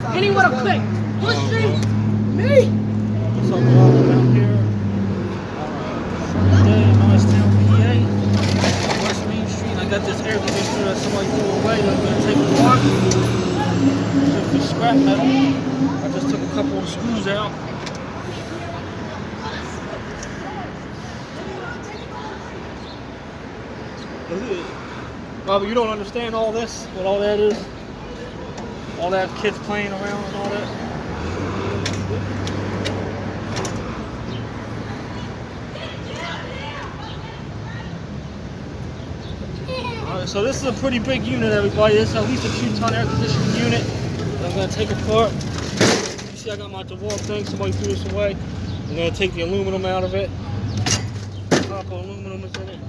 Hit him with a click. Push me. What's up, y'all? Out here day in Norristown, PA, West Main Street. I got this air conditioner that somebody threw away that I'm going to take apart. Just for scrap metal. I just took a couple of screws out. Bobby, you don't understand all this? What all that is? All that kids playing around and all that? Alright, so this is a pretty big unit, everybody. This is at least a 2-ton air conditioning unit that I'm going to take apart. You see I got my DeWalt thing. Somebody threw this away. I'm going to take the aluminum out of it. Copper aluminum is in it.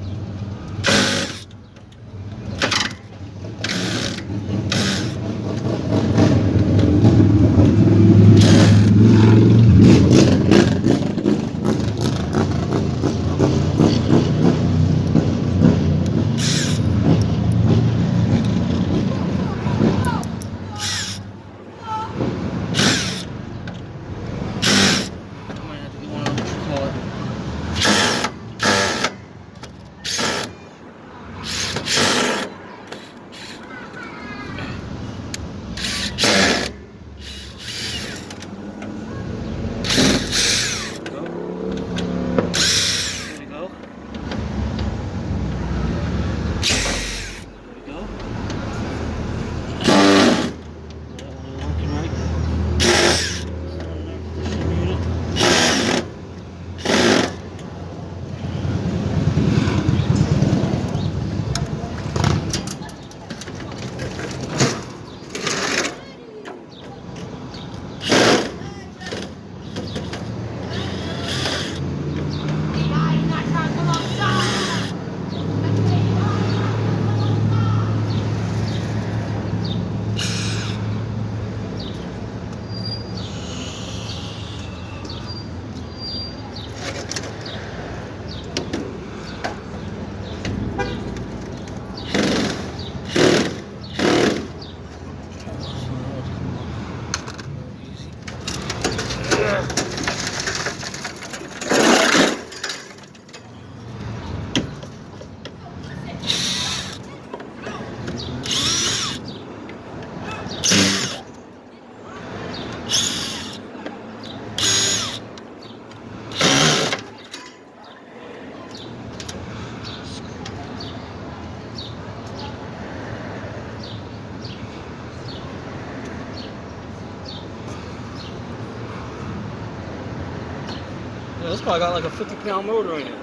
Yeah, this probably got like a 50-pound motor in it.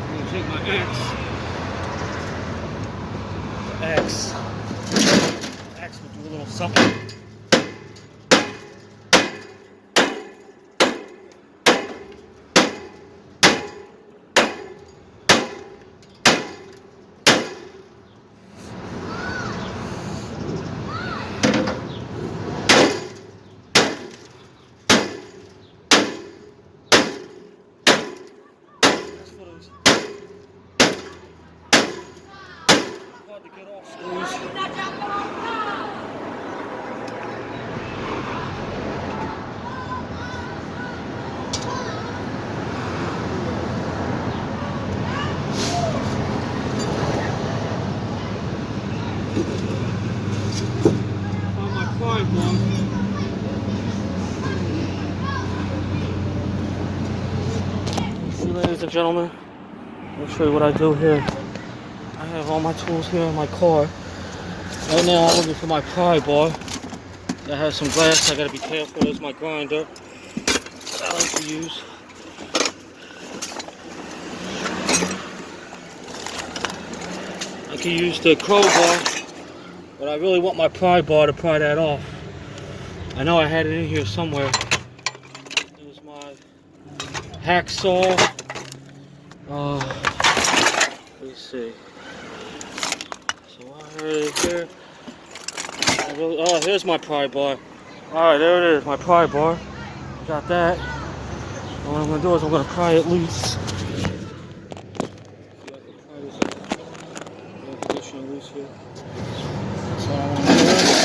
I'm gonna take my axe will do a little something. Hard to get off screws. On my pry bar. See, ladies and gentlemen, I'll show you what I do here. I have all my tools here in my car. Right now I'm looking for my pry bar. That has some glass, I gotta be careful. There's my grinder that I like to use. I can use the crowbar, but I really want my pry bar to pry that off. I know I had it in here somewhere. There's my hacksaw. Let me see. Right here. Oh, here's my pry bar. Alright, there it is, my pry bar. Got that. And what I'm gonna do is I'm gonna pry it loose. See, I can pry this up. Air conditioner loose here. That's all I want to do.